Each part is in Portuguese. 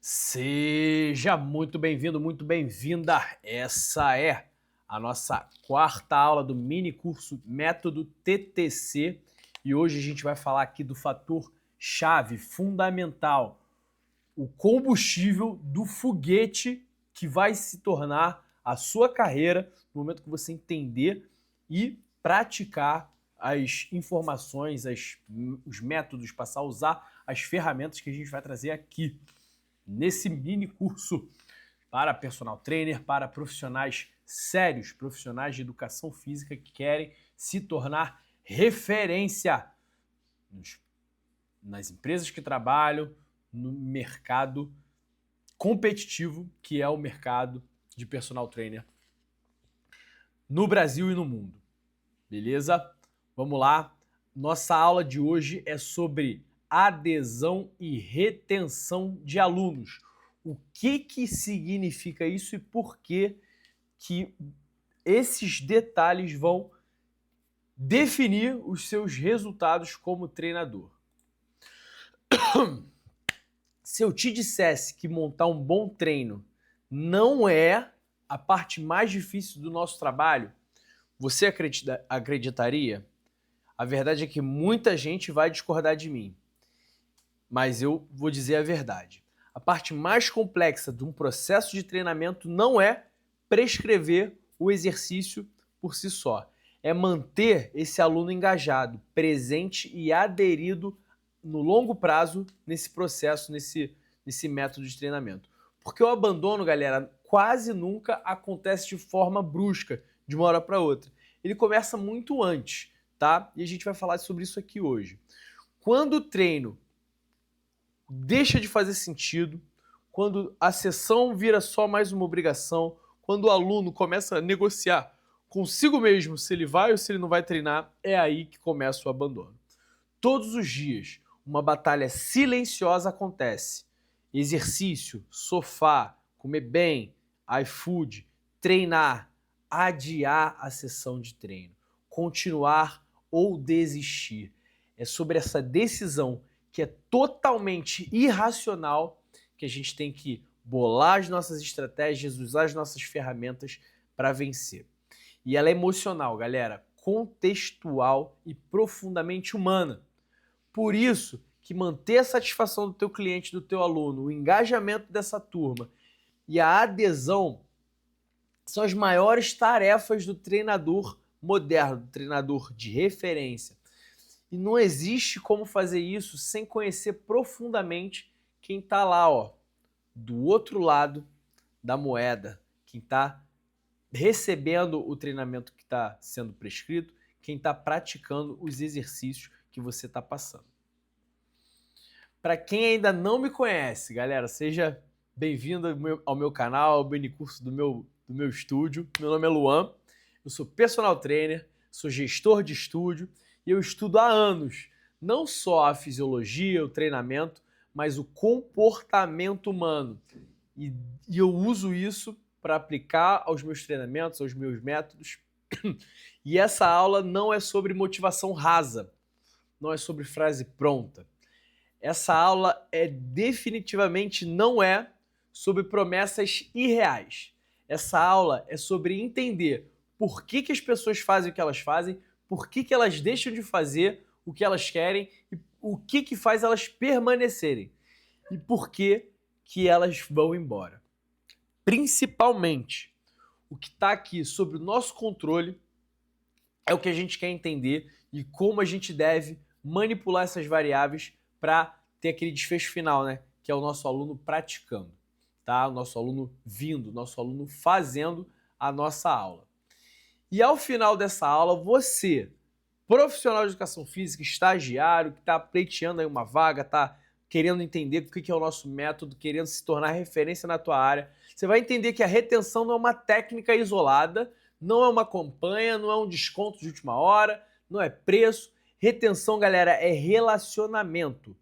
Seja muito bem-vindo, muito bem-vinda. Essa é a nossa quarta aula do mini curso Método TTC e hoje a gente vai falar aqui do fator chave, fundamental, o combustível do foguete que vai se tornar a sua carreira no momento que você entender e praticar as informações, os métodos, passar a usar as ferramentas que a gente vai trazer aqui nesse mini curso para personal trainer, para profissionais sérios, profissionais de educação física que querem se tornar referência nas empresas que trabalham, no mercado competitivo que é o mercado de personal trainer no Brasil e no mundo. Beleza? Vamos lá. Nossa aula de hoje é sobre adesão e retenção de alunos. O que significa isso e por que esses detalhes vão definir os seus resultados como treinador. Se eu te dissesse que montar um bom treino não é a parte mais difícil do nosso trabalho, você acreditaria? A verdade é que muita gente vai discordar de mim, mas eu vou dizer a verdade. A parte mais complexa de um processo de treinamento não é prescrever o exercício por si só. É manter esse aluno engajado, presente e aderido no longo prazo nesse processo, nesse método de treinamento. Porque o abandono, galera, quase nunca acontece de forma brusca, de uma hora para outra. Ele começa muito antes, tá? E a gente vai falar sobre isso aqui hoje. Quando o treino deixa de fazer sentido, quando a sessão vira só mais uma obrigação, quando o aluno começa a negociar consigo mesmo se ele vai ou se ele não vai treinar, é aí que começa o abandono. Todos os dias, uma batalha silenciosa acontece. Exercício, sofá, comer bem, iFood, treinar, adiar a sessão de treino, continuar ou desistir. É sobre essa decisão que é totalmente irracional que a gente tem que bolar as nossas estratégias, usar as nossas ferramentas para vencer. E ela é emocional, galera, contextual e profundamente humana. Por isso que manter a satisfação do teu cliente, do teu aluno, o engajamento dessa turma e a adesão são as maiores tarefas do treinador moderno, do treinador de referência. E não existe como fazer isso sem conhecer profundamente quem está lá, ó, do outro lado da moeda, quem está recebendo o treinamento que está sendo prescrito, quem está praticando os exercícios que você está passando. Para quem ainda não me conhece, galera, seja bem-vindo ao meu canal, ao minicurso do meu estúdio. Meu nome é Luan, eu sou personal trainer, sou gestor de estúdio e eu estudo há anos não só a fisiologia, o treinamento, mas o comportamento humano. E eu uso isso para aplicar aos meus treinamentos, aos meus métodos. E essa aula não é sobre motivação rasa, não é sobre frase pronta. Essa aula definitivamente não é sobre promessas irreais. Essa aula é sobre entender por que as pessoas fazem o que elas fazem, por que elas deixam de fazer o que elas querem e o que faz elas permanecerem e por que elas vão embora. Principalmente, o que está aqui sobre o nosso controle é o que a gente quer entender e como a gente deve manipular essas variáveis para ter aquele desfecho final, né? Que é o nosso aluno praticando, tá? O nosso aluno vindo, o nosso aluno fazendo a nossa aula. E ao final dessa aula, você, profissional de educação física, estagiário, que está pleiteando aí uma vaga, está querendo entender o que é o nosso método, querendo se tornar referência na tua área, você vai entender que a retenção não é uma técnica isolada, não é uma campanha, não é um desconto de última hora, não é preço. Retenção, galera, é relacionamento.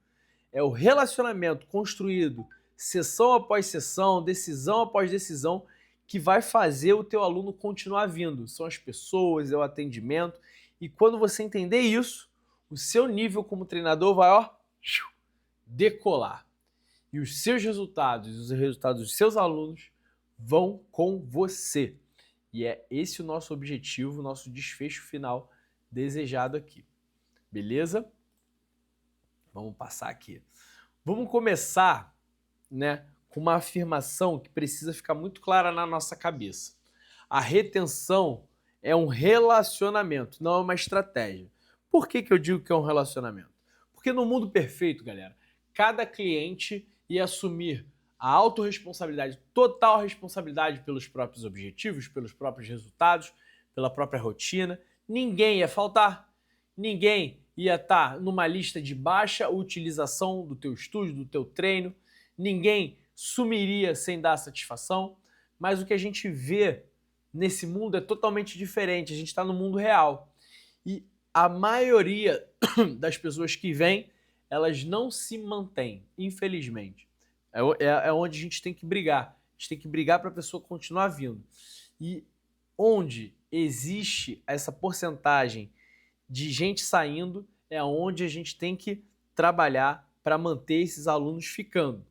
É o relacionamento construído sessão após sessão, decisão após decisão, que vai fazer o teu aluno continuar vindo. São as pessoas, é o atendimento. E quando você entender isso, o seu nível como treinador vai, ó, decolar. e os seus resultados e os resultados dos seus alunos vão com você. E é esse o nosso objetivo, o nosso desfecho final desejado aqui. Beleza? Vamos passar aqui. Vamos começar, né, com uma afirmação que precisa ficar muito clara na nossa cabeça. A retenção é um relacionamento, não é uma estratégia. Por que eu digo que é um relacionamento? Porque no mundo perfeito, galera, cada cliente ia assumir a autorresponsabilidade, total responsabilidade pelos próprios objetivos, pelos próprios resultados, pela própria rotina. Ninguém ia faltar, ninguém ia estar numa lista de baixa utilização do teu estúdio, do teu treino, ninguém sumiria sem dar satisfação, mas o que a gente vê nesse mundo é totalmente diferente, a gente está no mundo real. E a maioria das pessoas que vêm, elas não se mantêm, infelizmente. É onde a gente tem que brigar. A gente tem que brigar para a pessoa continuar vindo. E onde existe essa porcentagem de gente saindo, é onde a gente tem que trabalhar para manter esses alunos ficando.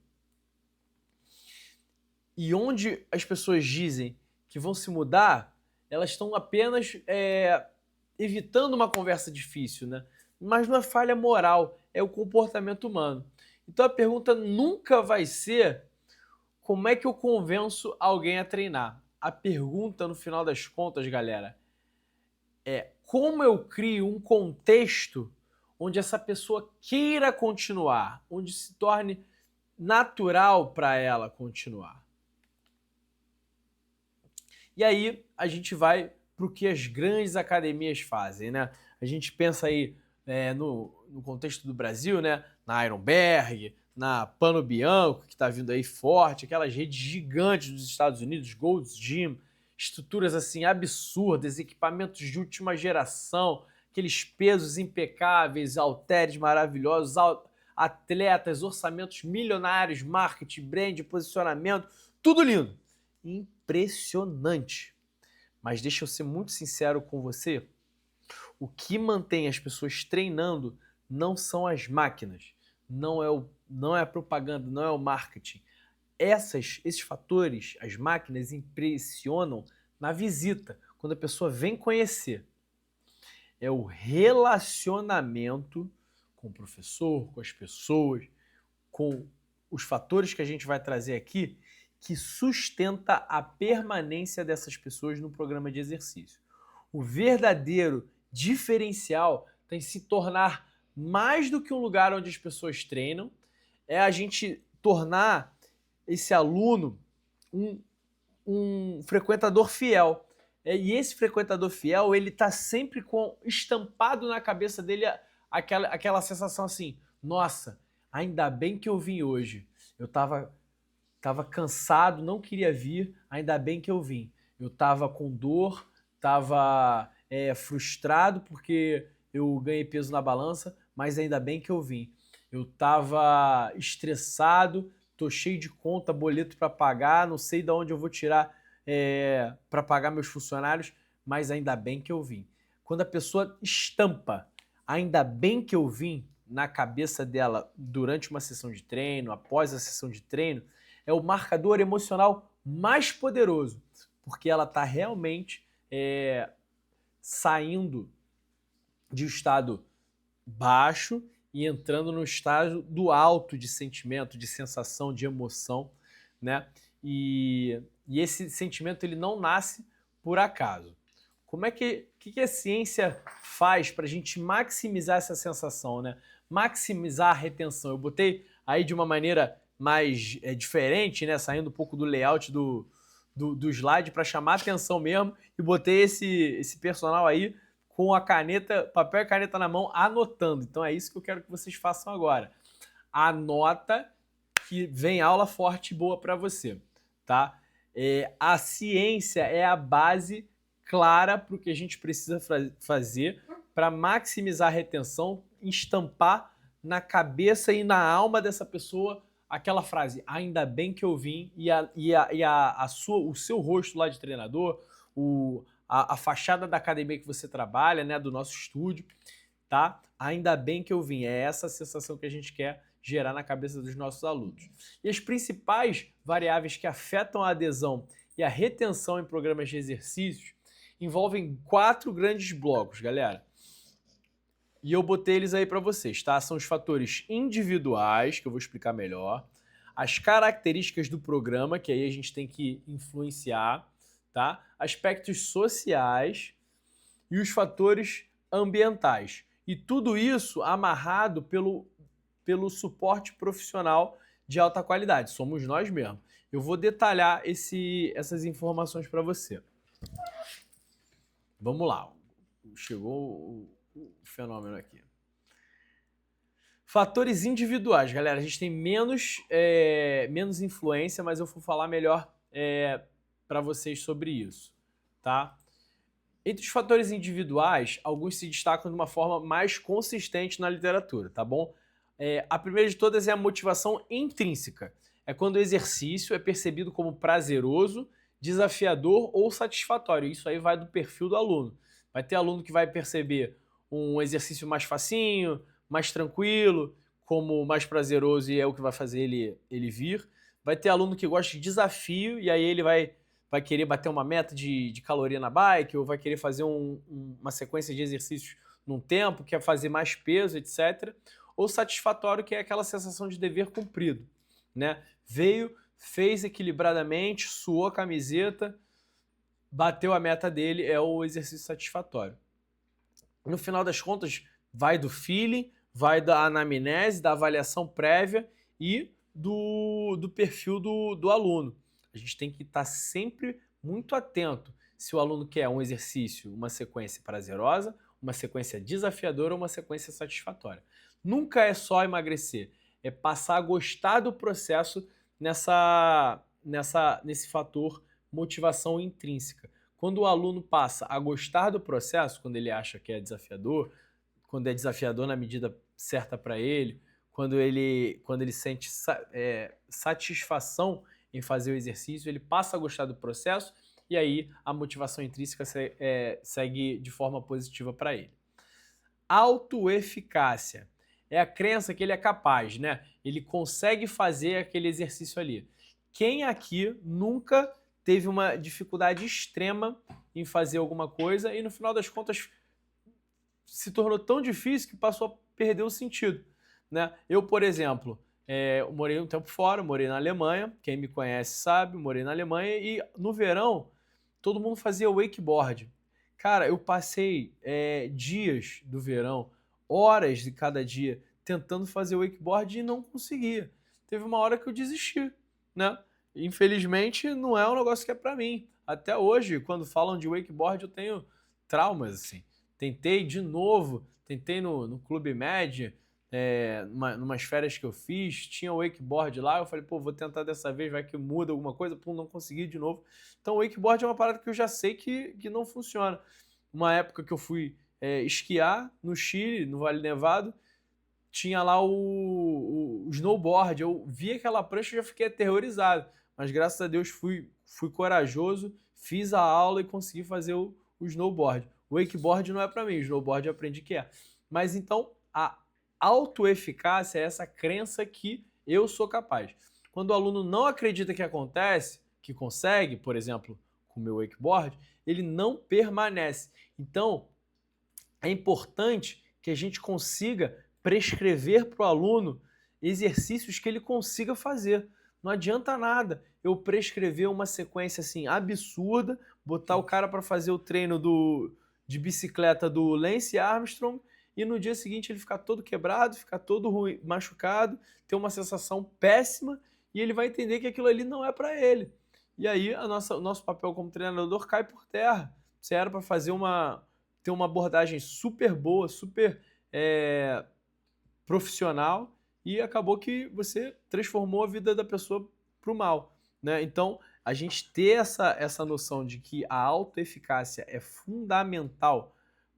E onde as pessoas dizem que vão se mudar, elas estão apenas evitando uma conversa difícil, né? Mas não é falha moral, é o comportamento humano. Então a pergunta nunca vai ser como é que eu convenço alguém a treinar. A pergunta, no final das contas, galera, é como eu crio um contexto onde essa pessoa queira continuar, onde se torne natural para ela continuar. E aí a gente vai para o que as grandes academias fazem, né? A gente pensa aí no contexto do Brasil, né? Na Ironberg, na Pano Bianco, que está vindo aí forte, aquelas redes gigantes dos Estados Unidos, Gold's Gym, estruturas assim absurdas, equipamentos de última geração, aqueles pesos impecáveis, halteres maravilhosos, atletas, orçamentos milionários, marketing, brand, posicionamento, tudo lindo. Impressionante. Mas deixa eu ser muito sincero com você, o que mantém as pessoas treinando não são as máquinas, não é a propaganda, não é o marketing. Esses fatores, as máquinas, impressionam na visita, quando a pessoa vem conhecer. É o relacionamento com o professor, com as pessoas, com os fatores que a gente vai trazer aqui, que sustenta a permanência dessas pessoas no programa de exercício. O verdadeiro diferencial tem que se tornar mais do que um lugar onde as pessoas treinam, é a gente tornar esse aluno um frequentador fiel. E esse frequentador fiel, ele está sempre estampado na cabeça dele aquela sensação assim, nossa, ainda bem que eu vim hoje. Eu estava cansado, não queria vir, ainda bem que eu vim. Eu estava com dor, estava frustrado porque eu ganhei peso na balança, mas ainda bem que eu vim. Eu estava estressado, estou cheio de conta, boleto para pagar, não sei de onde eu vou tirar para pagar meus funcionários, mas ainda bem que eu vim. Quando a pessoa estampa, ainda bem que eu vim, na cabeça dela durante uma sessão de treino, após a sessão de treino, é o marcador emocional mais poderoso, porque ela está realmente saindo de um estado baixo e entrando no estágio do alto de sentimento, de sensação, de emoção, né? E esse sentimento ele não nasce por acaso. Como é que a ciência faz para a gente maximizar essa sensação, né? Maximizar a retenção. Eu botei aí de uma maneira mais diferente, né? Saindo um pouco do layout do slide para chamar atenção mesmo, e botei esse personal aí com a caneta, papel e caneta na mão, anotando. Então é isso que eu quero que vocês façam agora. Anota que vem aula forte e boa para você, tá? A ciência é a base clara para o que a gente precisa fazer para maximizar a retenção, estampar na cabeça e na alma dessa pessoa aquela frase, ainda bem que eu vim, o seu rosto lá de treinador, a fachada da academia que você trabalha, né, do nosso estúdio, tá? Ainda bem que eu vim. É essa a sensação que a gente quer gerar na cabeça dos nossos alunos. E as principais variáveis que afetam a adesão e a retenção em programas de exercícios envolvem 4 grandes blocos, galera. E eu botei eles aí para vocês, tá? São os fatores individuais, que eu vou explicar melhor, as características do programa, que aí a gente tem que influenciar, tá? Aspectos sociais e os fatores ambientais. E tudo isso amarrado pelo suporte profissional de alta qualidade. Somos nós mesmos. Eu vou detalhar essas informações para você. Vamos lá. Chegou o fenômeno aqui. Fatores individuais, galera. A gente tem menos influência, mas eu vou falar melhor para vocês sobre isso, tá? Entre os fatores individuais, alguns se destacam de uma forma mais consistente na literatura, tá bom? A primeira de todas é a motivação intrínseca. É quando o exercício é percebido como prazeroso, desafiador ou satisfatório. Isso aí vai do perfil do aluno. Vai ter aluno que vai perceber um exercício mais facinho, mais tranquilo, como mais prazeroso e é o que vai fazer ele vir. Vai ter aluno que gosta de desafio e aí ele vai querer bater uma meta de caloria na bike, ou vai querer fazer uma sequência de exercícios num tempo, quer fazer mais peso, etc. Ou satisfatório, que é aquela sensação de dever cumprido, né? Veio, fez equilibradamente, suou a camiseta, bateu a meta dele, é o exercício satisfatório. No final das contas, vai do feeling, vai da anamnese, da avaliação prévia e do perfil do aluno. A gente tem que estar sempre muito atento se o aluno quer um exercício, uma sequência prazerosa, uma sequência desafiadora ou uma sequência satisfatória. Nunca é só emagrecer, é passar a gostar do processo nesse fator motivação intrínseca. Quando o aluno passa a gostar do processo, quando ele acha que é desafiador, quando é desafiador na medida certa para ele, quando ele sente satisfação em fazer o exercício, ele passa a gostar do processo e aí a motivação intrínseca segue de forma positiva para ele. Autoeficácia é a crença que ele é capaz, né? Ele consegue fazer aquele exercício ali. Quem aqui nunca teve uma dificuldade extrema em fazer alguma coisa e no final das contas se tornou tão difícil que passou a perder o sentido, né? Eu, por exemplo, eu morei um tempo fora, morei na Alemanha, quem me conhece sabe, morei na Alemanha e no verão todo mundo fazia wakeboard. Cara, eu passei dias do verão, horas de cada dia, tentando fazer wakeboard e não conseguia. Teve uma hora que eu desisti, né? Infelizmente, não é um negócio que é pra mim. Até hoje, quando falam de wakeboard, eu tenho traumas, assim. Tentei de novo, tentei no Clube Med, numas férias que eu fiz, tinha o wakeboard lá, eu falei, pô, vou tentar dessa vez, vai que muda alguma coisa, pô, não consegui de novo. Então o wakeboard é uma parada que eu já sei que não funciona. Uma época que eu fui esquiar no Chile, no Vale Nevado, tinha lá o snowboard, eu vi aquela prancha e já fiquei aterrorizado, mas graças a Deus fui corajoso, fiz a aula e consegui fazer o snowboard. O wakeboard não é para mim, o snowboard eu aprendi que é. Mas então, a autoeficácia é essa crença que eu sou capaz. Quando o aluno não acredita que acontece, que consegue, por exemplo, com o meu wakeboard, ele não permanece. Então, é importante que a gente consiga prescrever para o aluno exercícios que ele consiga fazer. Não adianta nada eu prescrever uma sequência assim absurda, botar o cara para fazer o treino de bicicleta do Lance Armstrong e no dia seguinte ele ficar todo quebrado, ficar todo ruim, machucado, ter uma sensação péssima e ele vai entender que aquilo ali não é para ele. E aí o nosso papel como treinador cai por terra. Você era para ter uma abordagem super boa, super profissional e acabou que você transformou a vida da pessoa para o mal, né? Então, a gente ter essa noção de que a autoeficácia é fundamental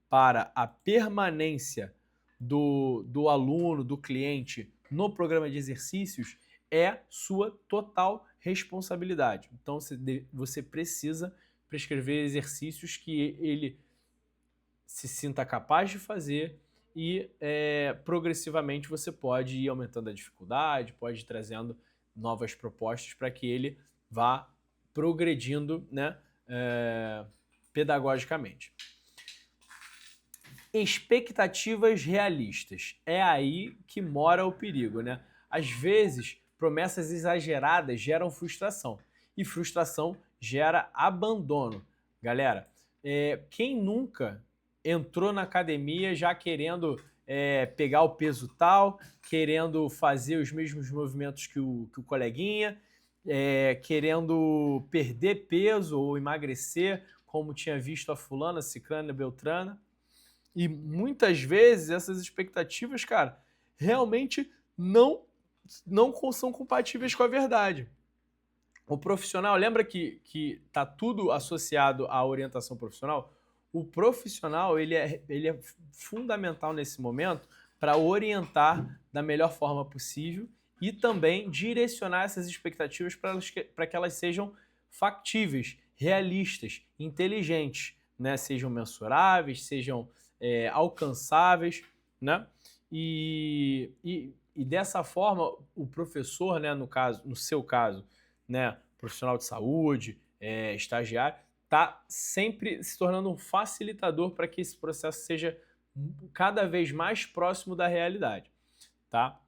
para a permanência do aluno, do cliente no programa de exercícios é sua total responsabilidade. Então, você precisa prescrever exercícios que ele se sinta capaz de fazer e progressivamente você pode ir aumentando a dificuldade, pode ir trazendo novas propostas para que ele vá progredindo, né, pedagogicamente. Expectativas realistas. É aí que mora o perigo, né? Às vezes, promessas exageradas geram frustração. E frustração gera abandono. Galera, quem nunca entrou na academia já querendo pegar o peso tal, querendo fazer os mesmos movimentos que o coleguinha, querendo perder peso ou emagrecer, como tinha visto a fulana, ciclana, beltrana. E muitas vezes essas expectativas, cara, realmente não são compatíveis com a verdade. O profissional, lembra que tá tudo associado à orientação profissional? O profissional, ele é fundamental nesse momento para orientar da melhor forma possível e também direcionar essas expectativas para que elas sejam factíveis, realistas, inteligentes, né? Sejam mensuráveis, sejam alcançáveis, né? E dessa forma, o professor, né, no seu caso, né, profissional de saúde, estagiário, está sempre se tornando um facilitador para que esse processo seja cada vez mais próximo da realidade, tá?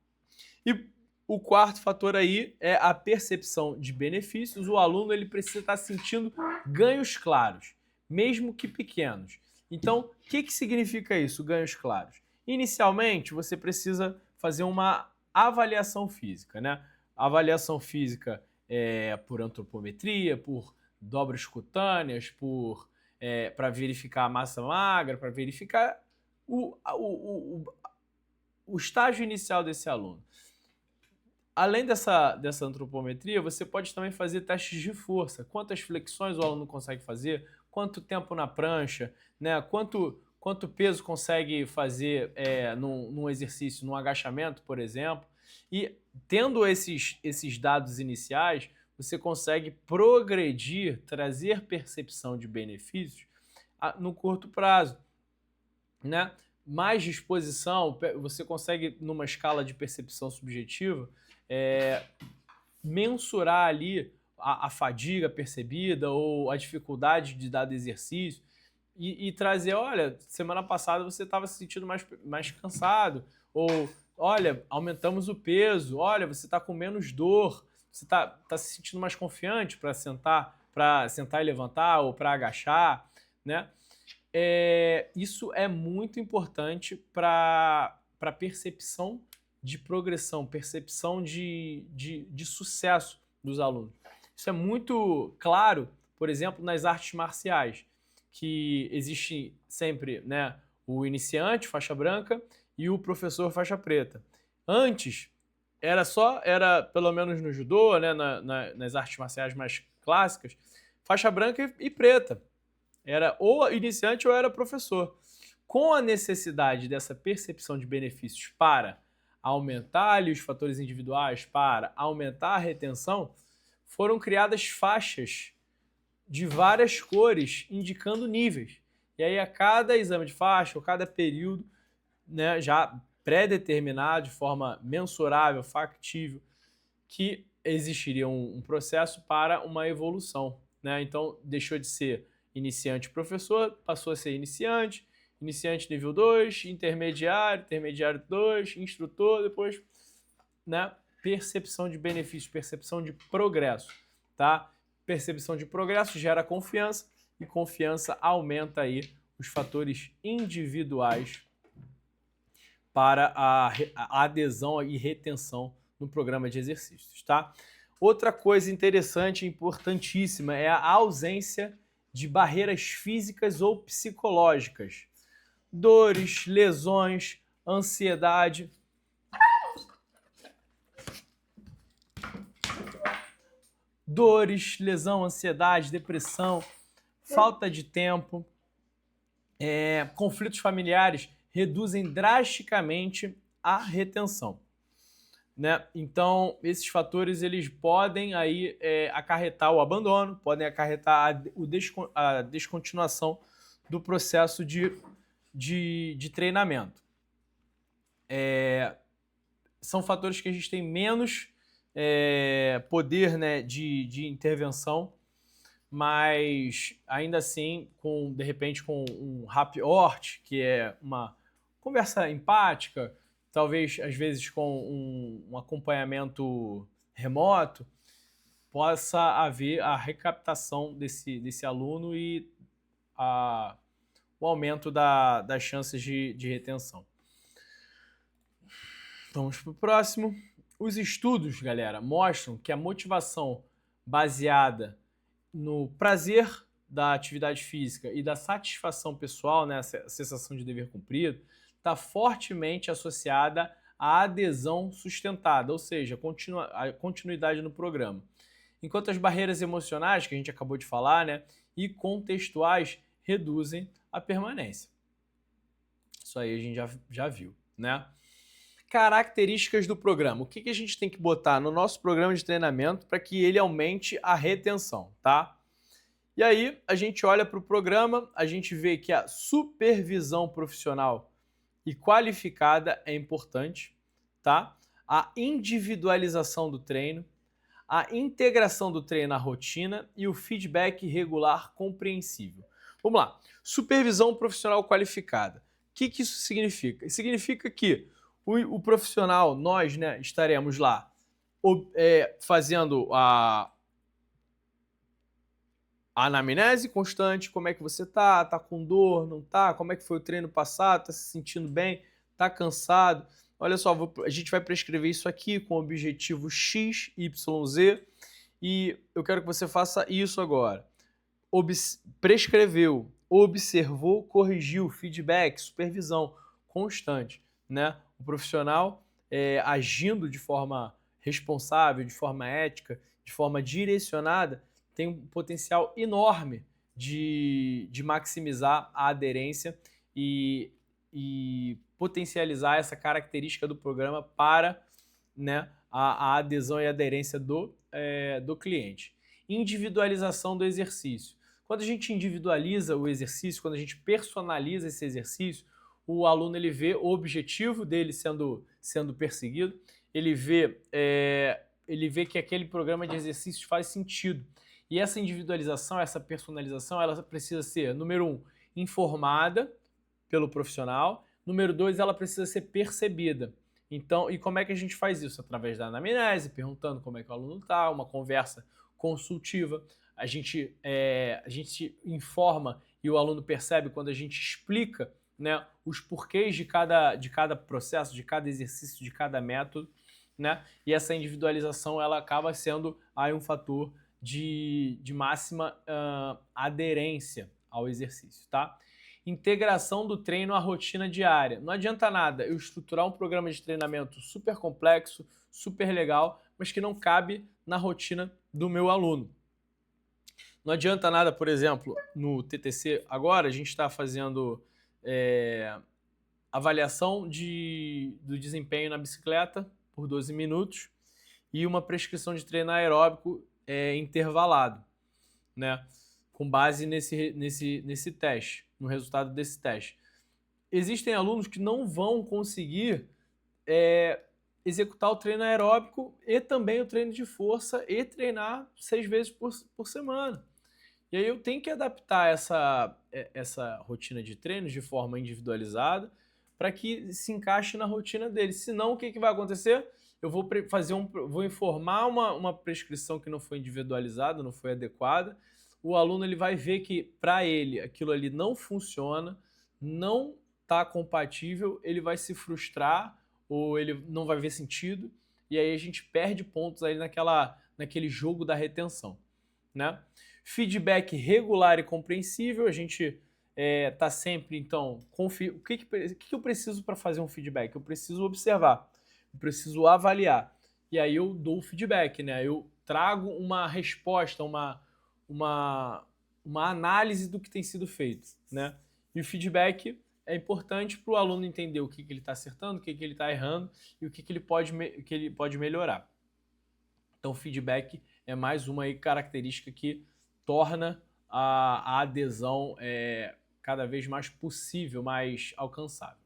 E o quarto fator aí é a percepção de benefícios. O aluno ele precisa estar sentindo ganhos claros, mesmo que pequenos. Então, o que significa isso, ganhos claros? Inicialmente, você precisa fazer uma avaliação física, né? A avaliação física por antropometria, por dobras cutâneas, para verificar a massa magra, para verificar o estágio inicial desse aluno. Além dessa antropometria, você pode também fazer testes de força. Quantas flexões o aluno consegue fazer, quanto tempo na prancha, né? Quanto peso consegue fazer num exercício, num agachamento, por exemplo. E tendo esses dados iniciais, você consegue progredir, trazer percepção de benefícios no curto prazo, né? Mais disposição, você consegue, numa escala de percepção subjetiva, mensurar ali a fadiga percebida ou a dificuldade de dado exercício e trazer, olha, semana passada você estava se sentindo mais cansado, ou olha, aumentamos o peso, olha, você está com menos dor, você está se sentindo mais confiante para sentar e levantar ou para agachar, né? Isso é muito importante para percepção de progressão, percepção de sucesso dos alunos. Isso é muito claro, por exemplo, nas artes marciais, que existe sempre, né, o iniciante, faixa branca, e o professor, faixa preta. Antes, era pelo menos no judô, né, nas artes marciais mais clássicas, faixa branca e preta. Era ou iniciante ou era professor. Com a necessidade dessa percepção de benefícios para aumentar ali os fatores individuais, para aumentar a retenção, foram criadas faixas de várias cores, indicando níveis. E aí a cada exame de faixa, ou cada período, né, já pré-determinado, de forma mensurável, factível, que existiria um processo para uma evolução, né? Então, deixou de ser iniciante professor, passou a ser iniciante nível 2, intermediário 2, instrutor, depois, né, percepção de benefício, percepção de progresso, tá? Percepção de progresso gera confiança e confiança aumenta aí os fatores individuais para a adesão e retenção no programa de exercícios, tá? Outra coisa interessante e importantíssima é a ausência de barreiras físicas ou psicológicas. Dores, lesões, ansiedade. Dores, lesão, ansiedade, depressão, falta de tempo, conflitos familiares reduzem drasticamente a retenção, né? Então, esses fatores eles podem aí acarretar o abandono, podem acarretar a descontinuação do processo de treinamento. são fatores que a gente tem menos poder, né, de intervenção, mas ainda assim, de repente com um happy hour, que é uma conversa empática, talvez às vezes com um acompanhamento remoto, possa haver a recaptação desse aluno e o aumento das chances de retenção. Vamos para o próximo. Os estudos, galera, mostram que a motivação baseada no prazer da atividade física e da satisfação pessoal, né, a sensação de dever cumprido, está fortemente associada à adesão sustentada, ou seja, a continuidade no programa. Enquanto as barreiras emocionais, que a gente acabou de falar, né, e contextuais reduzem a permanência. Isso aí a gente já viu, né? Características do programa. O que a gente tem que botar no nosso programa de treinamento para que ele aumente a retenção, tá? E aí a gente olha para o programa, a gente vê que a supervisão profissional e qualificada é importante, tá? A individualização do treino, a integração do treino à rotina e o feedback regular compreensível. Vamos lá. Supervisão profissional qualificada. O que isso significa? Significa que o profissional, nós, né, estaremos lá fazendo a anamnese constante, como é que você tá com dor, não tá, como é que foi o treino passado, tá se sentindo bem, tá cansado. Olha só, a gente vai prescrever isso aqui com o objetivo X, Y, Z e eu quero que você faça isso agora. Prescreveu, observou, corrigiu, feedback, supervisão constante, né? O profissional agindo de forma responsável, de forma ética, de forma direcionada, tem um potencial enorme de maximizar a aderência e potencializar essa característica do programa para, né, a adesão e aderência do cliente. Individualização do exercício. Quando a gente individualiza o exercício, quando a gente personaliza esse exercício, o aluno ele vê o objetivo dele sendo perseguido, ele vê que aquele programa de exercícios faz sentido. E essa individualização, essa personalização, ela precisa ser, número 1, informada pelo profissional, número 2, ela precisa ser percebida. Então, e como é que a gente faz isso? Através da anamnese, perguntando como é que o aluno está, uma conversa consultiva. A gente informa e o aluno percebe quando a gente explica, né, os porquês de cada processo, de cada exercício, de cada método, né? E essa individualização ela acaba sendo aí um fator de máxima aderência ao exercício, tá? Integração do treino à rotina diária. Não adianta nada eu estruturar um programa de treinamento super complexo, super legal, mas que não cabe na rotina do meu aluno. Não adianta nada, por exemplo, no TTC agora, a gente está fazendo avaliação do desempenho na bicicleta por 12 minutos e uma prescrição de treino aeróbico intervalado, né? Com base nesse teste, no resultado desse teste. Existem alunos que não vão conseguir executar o treino aeróbico e também o treino de força e treinar 6 vezes por semana. E aí eu tenho que adaptar essa rotina de treinos de forma individualizada para que se encaixe na rotina dele. Senão, o que vai acontecer? Eu vou informar uma prescrição que não foi individualizada, não foi adequada. O aluno ele vai ver que para ele aquilo ali não funciona, não está compatível, ele vai se frustrar ou ele não vai ver sentido e aí a gente perde pontos aí naquele jogo da retenção, né? Feedback regular e compreensível, a gente está sempre, então, o que eu preciso para fazer um feedback? Eu preciso observar, eu preciso avaliar, e aí eu dou o feedback, né? Eu trago uma resposta, uma análise do que tem sido feito, né? E o feedback é importante para o aluno entender o que ele está acertando, o que ele está errando e o que ele pode melhorar. Então, o feedback é mais uma aí característica que torna a adesão cada vez mais possível, mais alcançável.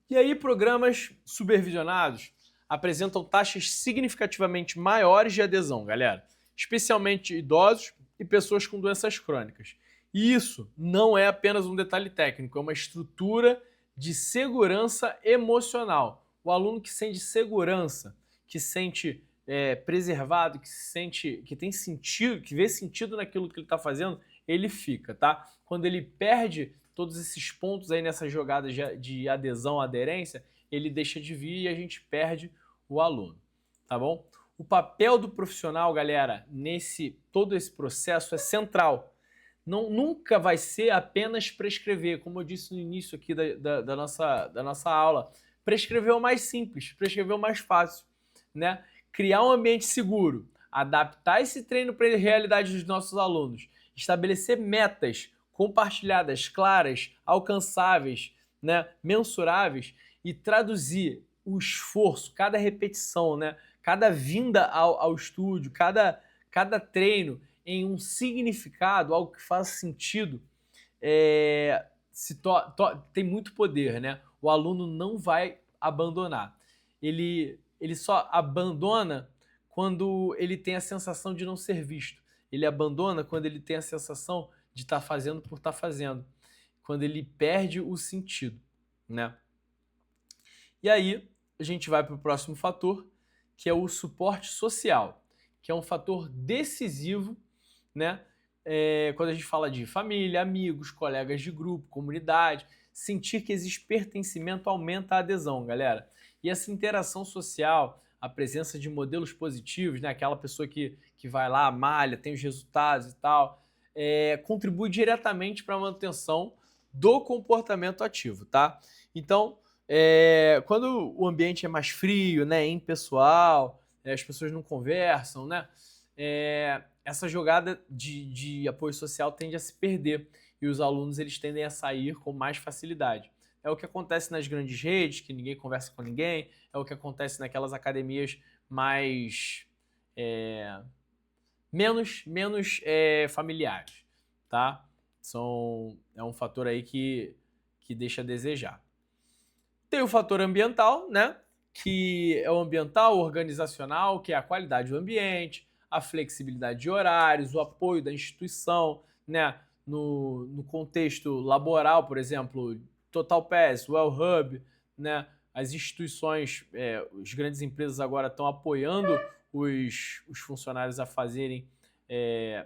E aí, programas supervisionados apresentam taxas significativamente maiores de adesão, galera, especialmente idosos e pessoas com doenças crônicas. E isso não é apenas um detalhe técnico, é uma estrutura de segurança emocional. O aluno que sente segurança, que sente preservado, que tem sentido, que vê sentido naquilo que ele está fazendo, ele fica, tá? Quando ele perde todos esses pontos aí nessas jogadas de adesão, aderência, ele deixa de vir e a gente perde o aluno, tá bom? O papel do profissional, galera, todo esse processo é central. Nunca vai ser apenas prescrever, como eu disse no início aqui da nossa aula. Prescrever o mais simples, prescrever o mais fácil, né? Criar um ambiente seguro, adaptar esse treino para a realidade dos nossos alunos, estabelecer metas compartilhadas, claras, alcançáveis, né? Mensuráveis e traduzir o esforço, cada repetição, né? Cada vinda ao estúdio, cada treino em um significado, algo que faz sentido, tem muito poder, né? O aluno não vai abandonar. Ele só abandona quando ele tem a sensação de não ser visto. Ele abandona quando ele tem a sensação de estar fazendo por estar fazendo. Quando ele perde o sentido, né? E aí, a gente vai para o próximo fator, que é o suporte social, que é um fator decisivo, né? Quando a gente fala de família, amigos, colegas de grupo, comunidade, sentir que existe pertencimento aumenta a adesão, galera. E essa interação social, a presença de modelos positivos, né? Aquela pessoa que vai lá, malha, tem os resultados e tal, contribui diretamente para a manutenção do comportamento ativo, tá? Então, quando o ambiente é mais frio, né, impessoal, as pessoas não conversam, né, essa jogada de apoio social tende a se perder e os alunos eles tendem a sair com mais facilidade. É o que acontece nas grandes redes, que ninguém conversa com ninguém, é o que acontece naquelas academias mais menos familiares, tá? É um fator aí que deixa a desejar. Tem o fator ambiental, né? Que é o ambiental, organizacional, que é a qualidade do ambiente, a flexibilidade de horários, o apoio da instituição, né? No contexto laboral, por exemplo, Total Pass, Well Hub, né? As instituições, as grandes empresas agora estão apoiando os funcionários a fazerem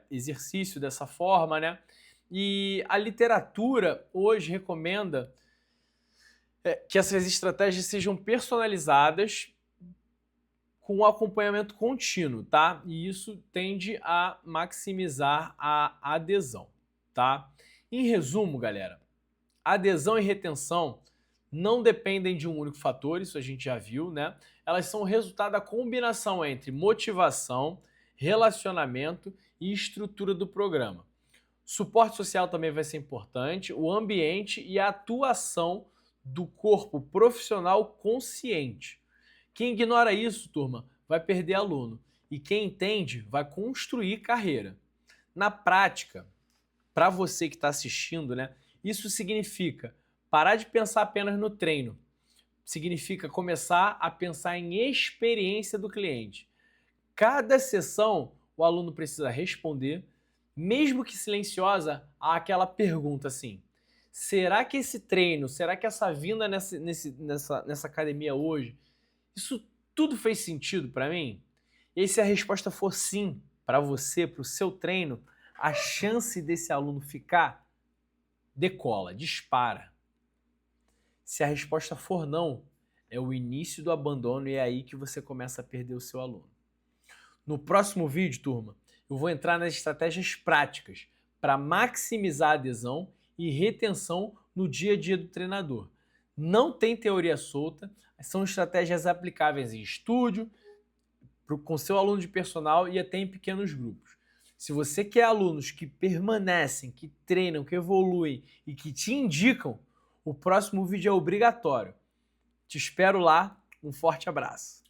exercício dessa forma, né? E a literatura hoje recomenda que essas estratégias sejam personalizadas com um acompanhamento contínuo, tá? E isso tende a maximizar a adesão, tá? Em resumo, galera, adesão e retenção não dependem de um único fator, isso a gente já viu, né? Elas são o resultado da combinação entre motivação, relacionamento e estrutura do programa. Suporte social também vai ser importante, o ambiente e a atuação do corpo profissional consciente. Quem ignora isso, turma, vai perder aluno. E quem entende, vai construir carreira. Na prática, para você que está assistindo, né, isso significa parar de pensar apenas no treino. Significa começar a pensar em experiência do cliente. Cada sessão, o aluno precisa responder, mesmo que silenciosa, àquela pergunta assim: será que esse treino, será que essa vinda nessa academia hoje, isso tudo fez sentido para mim? E se a resposta for sim para você, para o seu treino, a chance desse aluno ficar decola, dispara. Se a resposta for não, é o início do abandono e é aí que você começa a perder o seu aluno. No próximo vídeo, turma, eu vou entrar nas estratégias práticas para maximizar a adesão e retenção no dia a dia do treinador. Não tem teoria solta, são estratégias aplicáveis em estúdio, com seu aluno de personal e até em pequenos grupos. Se você quer alunos que permanecem, que treinam, que evoluem e que te indicam, o próximo vídeo é obrigatório. Te espero lá, um forte abraço.